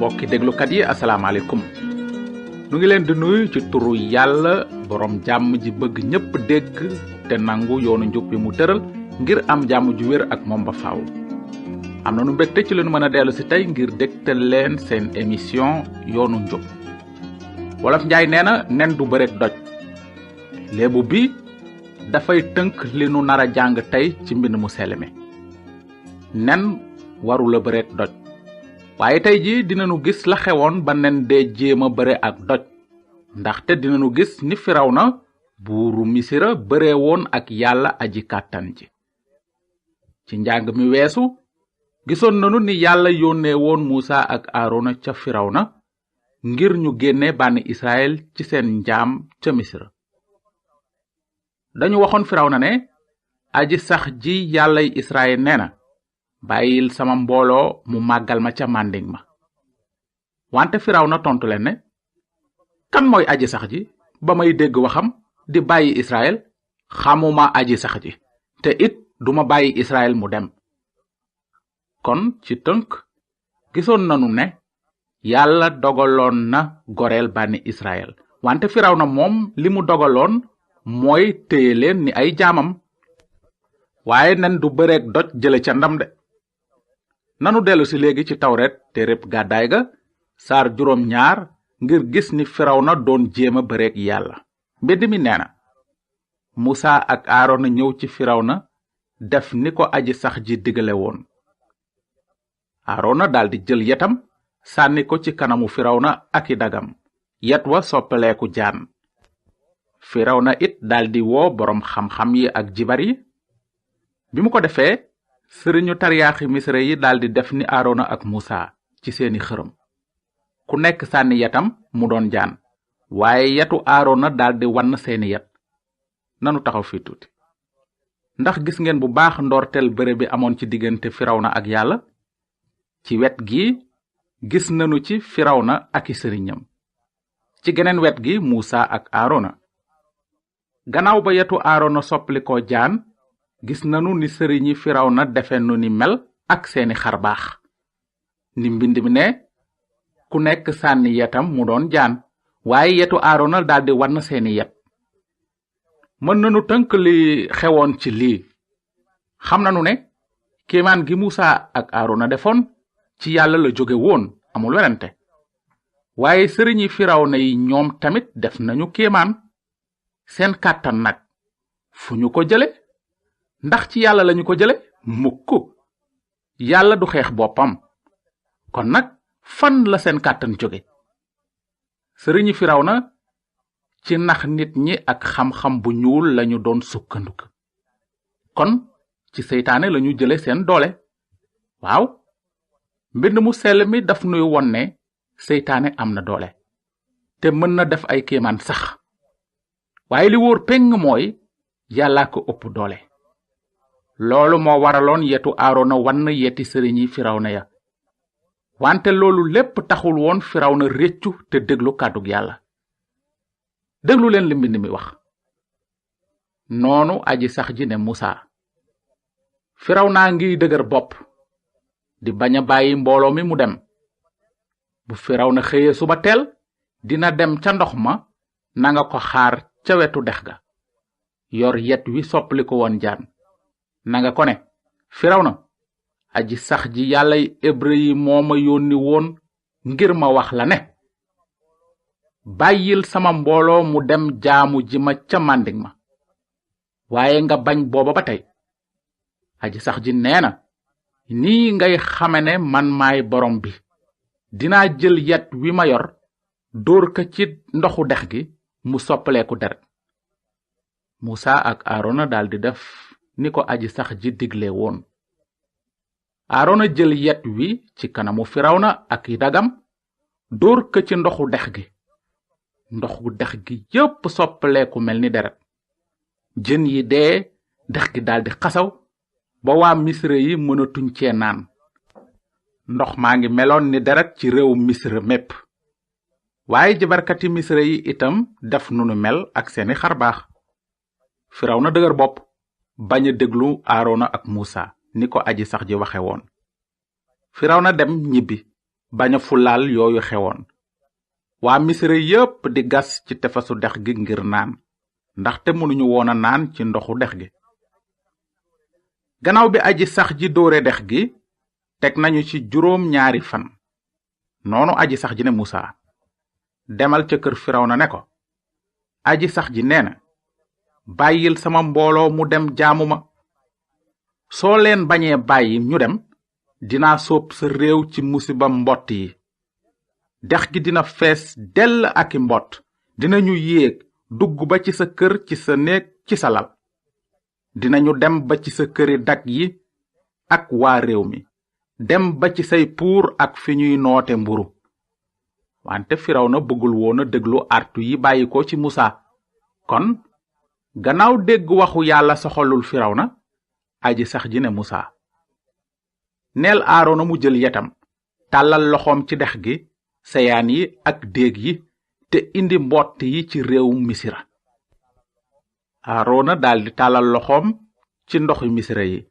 mbokki déglukat yi asalaamaaleykum nu ngi leen di nuyu ci turu yàlla borom jàmm ji bëgg ñépp dégg te nangu yoonu njub bi mu tëral ngir am jàmm ju wér ak moom ba faaw. am na nu mbégte ci lu nu mën a dellu si tey ngir dégtal leen seen émission yoonu njub. wolof njaay nee na nen du bëreek doj. léebu bi dafay tënk li nu nar a jàng tey ci mbind mu sell mi. nen warula bëreek doj. waaye tey ji dinanu gis la xewoon ba nen dee jéema bëre ak doj, ndaxte dinanu gis ni Firawna buuru Misira bëre woon ak yàlla aji kàttan ji. ci njàng mi weesu gisoon nanu ni yàlla yónnee woon Musa ak Aarona ca Firawna ngir ñu génne bànni Israel ci seen njaam ca Misira. dañu waxoon Firawna ne aji sax ji yàllay Israel nee na, bàyyil sama mbooloo mu màggal ma ca mànding ma. wante Firawna tontu leen ne, kan mooy aji sax ji ba may dégg waxam di bàyyi Israel? xamuma aji sax ji, te it duma bàyyi Israel mu dem. kon ci tënk gisoon nanu ne yàlla dogaloon na goreel bànni Israel, wante Firawna moom li mu dogaloon mooy téye leen ni ay jaamam. waaye nen du bëreek doj jële ca ndam de. nanu dellu si léegi ci tawret téereb gàddaay ga saar 2 ngir gis ni Firawna doon jéema bëreek yàlla. mbind mi nee na, Musa ak Aarona ñëw ci Firawna def ni ko aji sax ji digale woon. Aarona daldi jël yetam sànni ko ci kanamu Firawna ak i dagam, yet wa soppaleeku jaan. Firawna it daldi woo boroom xam-xam yi ak jibar yi. bi mu ko defee, sëriñu tariyaaxi Misra yi daldi def ni Aarona ak Musa ci seeni xërëm. ku nekk sànni yetam mu doon jaan, waaye yetu Aarona daldi wann seeni yet. nanu taxaw fi tuuti. ndax gis ngeen bu baax ndoorteel bëre bi amoon ci diggante Firawna ak yàlla? ci wet gi gis nanu ci Firawna ak i sëriñam, ci geneen wet gi Musa ak Aarona. gannaaw ba yetu Aarona soppalikoo jaan, gis nanu ni sëriñi Firawna defe nu ni mel ak seeni xarbaax. ni mbind mi ne, ku nekk sànni yetam mu doon jaan, waaye yetu Aarona daldi wann seeni yet. mën nanu tënk li xewoon ci lii. xam nanu ne kéemaan gi Musa ak Aarona defoon ci yàlla la jóge woon, amul werante. waaye sëriñi Firawna yi ñoom tamit def nañu kéemaan. seen kàttan nag fu ñu ko jële? ndax ci yàlla lañu ko jële? mukk. yàlla du xeex boppam. kon nag fan la seen kàttan jóge? sëriñi Firawna ci nax nit ñi ak xam-xam bu ñuul lañu doon sukkanduk. kon ci seytaane lañu jële seen doole. waaw, mbind mu sell mi daf nuy won ne seytaane am na doole te mën na def ay kéemaan sax. waaye li wóor peng mooy yàlla ko ëpp doole. loolu moo waraloon yetu Aarona wann yeti sëriñi Firawna ya. wante loolu lépp taxul woon Firawna réccu te déglu kàddug yàlla. déglu leen li mbind mi wax. noonu aji sax ji ne Musa, Firawna ngi dëgër bopp di bañ a bàyyi mbooloo mi mu dem. bu Firawna xëyee suba teel dina dem ca ndox ma, nanga ko xaar ca wetu dex ga, yor yet wi soppali ko woon jaan. nanga ko ne, Firawna, aji sax ji yàllay Hébreu yi moo ma yónni woon ngir ma wax la ne, bàyyil sama mbooloo mu dem jaamu ji ma ca mànding ma. waaye nga bañ booba ba tey. aji sax ji nee na, nii ngay xame ne man maay borom bi, dinaa jël yet wi ma yor dóor ka ci ndoxu dex gi mu soppaleeku deret. Musa ak Aarona daldi def ni ko aji sax ji digle woon. Aarona jël yet wi ci kanamu Firawna ak i dagam, dóor ka ci ndoxu dex gi. ndoxu dex gi yépp soppaleeku mel ni deret. jën yi dee, dex gi daldi xasaw ba waa Misra yi mënatuñ cee naan. ndox maa ngi meloon ni deret ci réew Misra mépp. waaye jabarkati Misra yi itam def nunu mel ak seeni xarbaax. Firawna dëgër bopp bañ a déglu Aarona ak Musa ni ko aji sax ji waxe woon. Firawna dem ñibbi, bañ a fulaal yooyu xewoon. waa misra yépp di gas ci tefesu dex gi ngir naan, ndaxte mënuñu woon a naan ci ndoxu dex gi. gannaaw bi aji sax ji dóore dex gi, teg nañu ci 2 fan. noonu aji sax ji ne Musa, demal ca kër Firawna ne ko, aji sax ji nee na, bàyyil sama mbooloo mu dem jaamu ma. soo leen bañee bàyyi ñu dem, dinaa sóob sa réew ci musiba mbott yi. dex gi dina fees dell ak i mbott, dinañu yéeg dugg ba ci sa kër, ci sa néeg, ci sa lal. dinañu dem ba ci sa këri dag yi ak waa réew mi, dem ba ci say puur ak fi ñuy noote mburu. wante Firawna bëggul woon a déglu artu yi bàyyi ko ci Musa. kon gannaaw dégg waxu yàlla soxalul Firawna, aji sax ji ne Musa, neel Aarona mu jël yetam, tàllal loxoom ci dex gi, sayaan yi ak déeg yi, te indi mbott yi ci réewum Misira. Aarona daldi tàllal loxoom ci ndoxi Misira yi,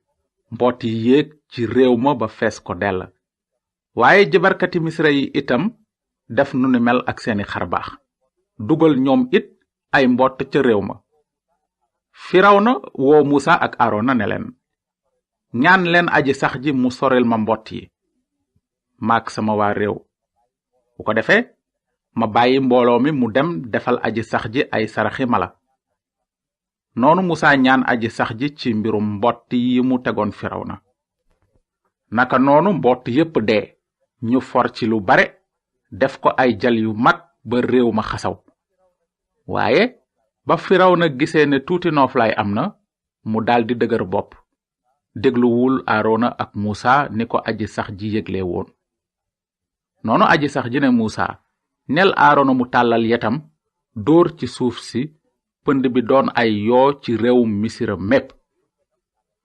mbott yi yéeg ci réew ma ba fees ko dell. waaye jabarkati Misira yi itam def nu ni mel ak seeni xarbaax, dugal ñoom it ay mbott ca réew ma. Firawna woo Musa ak Aarona ne leen, ñaan leen aji sax ji mu soril ma mbott yi, maak sama waa réew. bu ko defee ma bàyyi mbooloo mi mu dem defal aji sax ji ay saraxi mala. noonu Musa ñaan aji sax ji ci mbirum mbott yi mu tegoon Firawna. naka noonu mbott yépp dee, ñu for ci lu bare, def ko ay jal yu mag ba réew ma xasaw. waaye ba Firawna gisee ne tuuti nooflaay am na, mu daldi dëgër bopp, dégluwul Aarona ak Musa ni ko aji sax ji yégle woon. noonu aji sax ji ne Musa, nel Aarona mu tàllal yetam, dóor ci suuf si, pënd bi doon ay yoo ci réewum Misira mépp.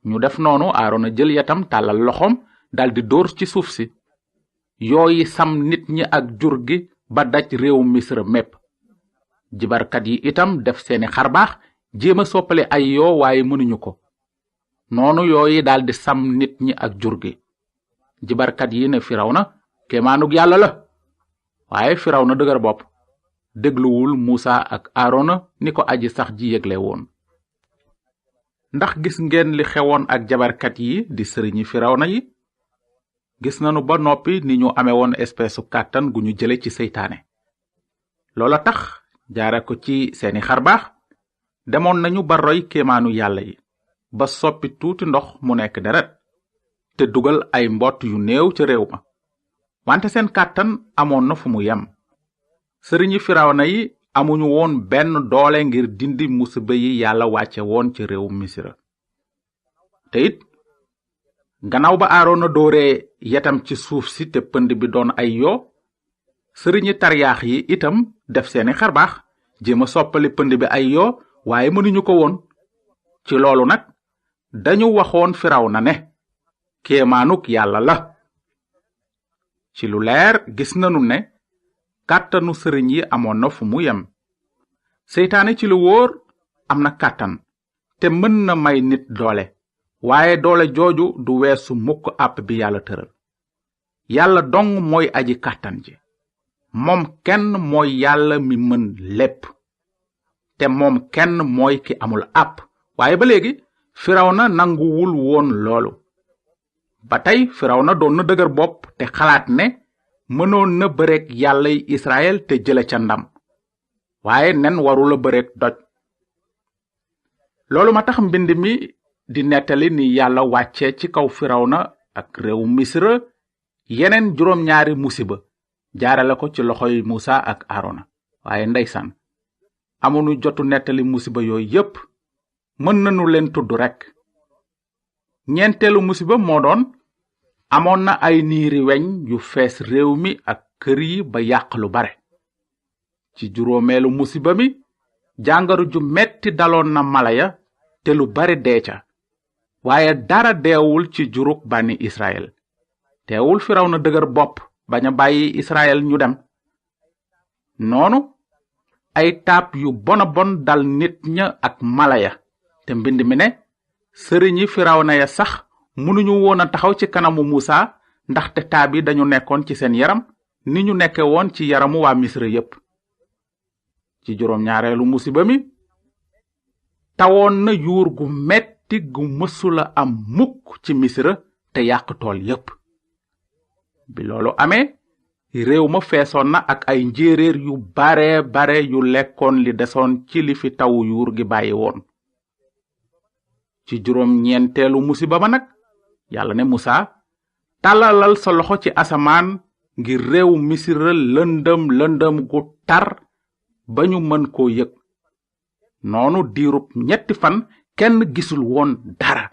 ñu def noonu. Aarona jël yetam tàllal loxoom, daldi dóor ci suuf si. yoo yi sam nit ñi ak jur gi ba daj réewum Misira mépp. jibarkat yi itam def seeni xarbaax, jéem a soppale ay yoo, waaye mënuñu ko. noonu yoo yi daldi sam nit ñi ak jur gi. jibarkat yi ne Firawna, kéemaanug yàlla la. waaye Firawna dëgër bopp, dégluwul Musa ak Aarona ni ko aji sax ji yégle woon. ndax gis ngeen li xewoon ak jabarkat yi di sëriñi Firawna yi? gis nanu ba noppi ni ñu amee woon espèce kàttan gu ñu jële ci seytaane. loola tax jaare ko ci seeni xarbaax, demoon nañu ba roy kéemaanu yàlla yi, ba soppi tuuti ndox mu nekk deret, te dugal ay mbott yu néew ca réew ma. wante seen kàttan amoon na fu mu yem. sëriñi Firawna yi amuñu woon benn doole ngir dindi musiba yi yàlla wàcce woon ci réew Misira. te it gannaaw ba Aarona dooree yetam ci suuf si te pënd bi doon ay yoo, sëriñi taryaax yi itam def seeni xarbaax, jéem a soppali pënd bi ay yoo, waaye mënuñu ko woon. ci loolu nag dañu waxoon Firawna ne kéemaanuk yàlla la. ci lu leer gis nanu ne kàttanu sëriñ yi amoon na fu mu yem. seytaane ci lu wóor am na kàttan, te mën na may nit doole, waaye doole jooju du weesu mukk àpp bi yàlla tëral. yàlla dong mooy aji kàttan ji. moom kenn mooy yàlla mi mën lépp, te moom kenn mooy ki amul àpp. waaye ba léegi Firawna nanguwul woon loolu. ba tey Firawna doon na dëgër bopp te xalaat ne mënoon na bëreek yàllay Israël te jële ca ndam, waaye nen warula bëreek doj. loolu ma tax mbind mi di nettali ni yàlla wàcce ci kaw Firawna ak réewu Misra yeneen 2 musiba, jaarale ko ci loxoy Musa ak Aarona. waaye ndeysaan, amuñu jotu nettali musiba yooyu yépp, mën nañu leen tudd rekk. ñeenteelu musiba moo doon, amoon na ay niiri weñ yu fees réew mi ak kër yi ba yàq lu bare. ci 6eelu musiba mi, jàngoro ju metti daloon na mala ya, te lu bare dee ca. waaye dara deewul ci jurug bànni Israël. teewul Firawna dëgër bopp bañ a bàyyi Israël ñu dem. noonu ay taab yu bona bon dal nit ña ak mala ya, te mbind mi ne sëriñi Firawna ya sax mënuñu woon a taxaw ci kanamu Musa ndaxte taab yi dañu nekkoon ci seen yaram ni ñu nekke woon ci yaramu waa Misra yépp. ci juróom-ñaareelu musiba mi tawoon na yuur gu metti gu mësula am mukk ci Misra te yàq tool yépp. bi loolu amee réew ma feesoon na ak ay njéeréer yu bare yu lekkoon li desoon ci li fi tawu yuur gi bàyyi woon. ci juróom-ñeenteelu musiba ma nag yàlla ne Musa, tàllalal sa loxo ci asamaan ngir réew Misra lëndëm gu tar ba ñu mën koo yëg. noonu diirub 3 fan kenn gisul woon dara.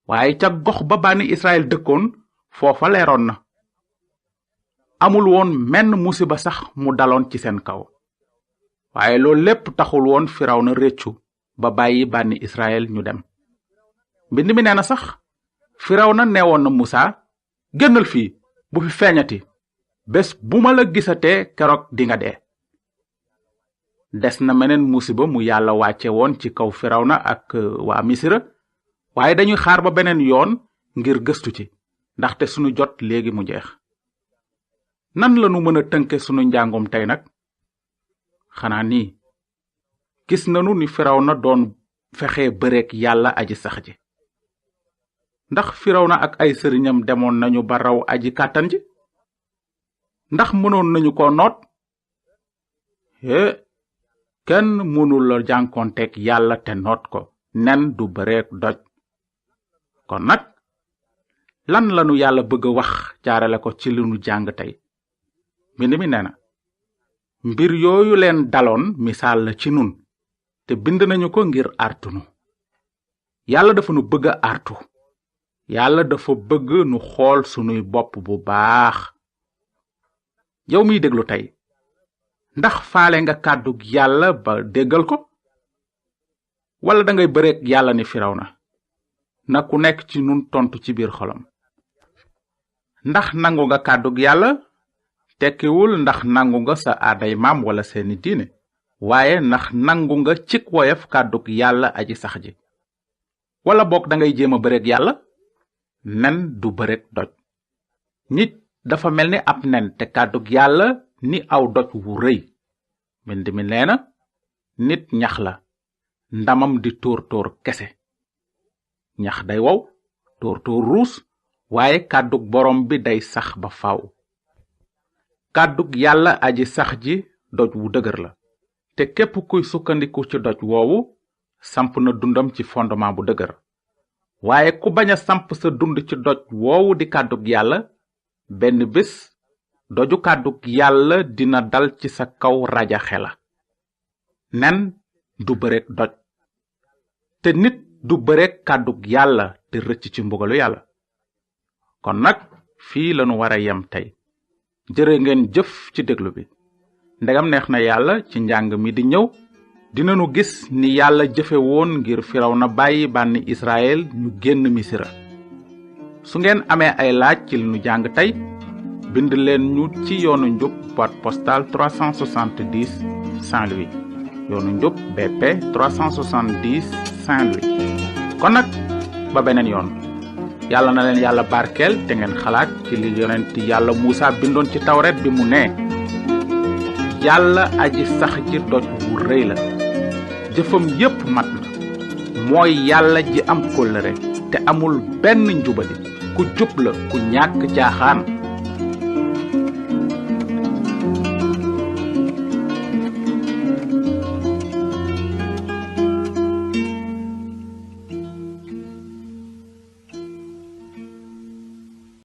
waaye ca gox ba bani Israël dëkkoon foofa leeroon na. amul woon menn musiba sax mu daloon ci seen kaw. waaye loolu lépp taxul woon Firawna réccu ba bàyyi bani Israël ñu dem. mbind mi nee na sax Firawna neewoon na Musa, génnal fii bu fi feeñati, bés bu ma la gisatee keroog dinga dee. des na meneen musiba mu yàlla wàcce woon ci kaw Firawna ak waa Misra, waaye dañuy xaar ba beneen yoon ngir gëstu ci, ndaxte sunu jot léegi mu jeex. nan lanu mën a tënke sunu njàngum tey nag? xanaa nii gis nanu ni Firawna doon fexe bëreek yàlla aji sax ji. ndax Firawna ak ay sëriñam demoon nañu ba raw aji kàttan ji? ndax mënoon nañu ko noot? kenn mënul la jànkonteek yàlla te noot ko. nen du bëreek doj. kon nag lan lanu yàlla bëgg a wax jaarale ko ci li nu jàng tey? mbind mi nee na, mbir yooyu leen daloon misaal la ci nun, te bind nañu ko ngir artunu. yàlla dafa nu bëgg a artu. yàlla dafa bëgg nu xool sunuy bopp bu baax. yow miy déglu tey, ndax faale nga kàddug yàlla ba déggal ko? wala dangay bëreek yàlla ni Firawna? na ku nekk ci nun tontu ci biir xolam. ndax nangu nga kàddug yàlla? tekkiwul ndax nangu nga sa aaday maam wala seeni diine, waaye ndax nangu nga cik woyof kàddug yàlla aji sax ji. wala boog dangay jéem a bëreek yàlla? nen du bëreek doj. nit dafa mel ni ab nen te kàddug yàlla ni aw doj wu rëy. mbind mi nee na, nit ñax la, ndamam di tóor kese. ñax day wow, tóor ruus, waaye kàddug borom bi day sax ba faaw. kàddug yàlla aji sax ji doj wu dëgër la, te képp kuy sukkandiku ci doj woowu samp na dundam ci fondement bu dëgër. waaye ku bañ a samp sa dund ci doj woowu di kàddug yàlla, benn bés doju kàddug yàlla dina dal ci sa kaw rajaxe la. nen du bëreek doj, te nit du bëreek kàddug yàlla te rëcc ci mbugalu yàlla. kon nag fii lanu wara yem tey. jërë ngeen jëf ci déglu bi. ndegam neex na yàlla, ci njàng mi di ñëw dinanu gis ni yàlla jëfe woon ngir Firawna bàyyi bànni Israël ñu génn Misra. su ngeen amee ay laaj ci li nu jàng tey, bind leen ñu ci yoonu njub boîte postale 370 Saint-Louis. yoonu njub BP 370 Saint-Louis. kon nag ba beneen yoon, yàlla na leen yàlla barkeel te ngeen xalaat ci li yonent yàlla Musa bindoon ci tawret bi mu ne, yàlla aji sax ji doj wu rëy la, jëfam yépp mat na. mooy yàlla ji am kóllëre te amul benn njubadi, ku jub la, ku ñàkk caaxaan.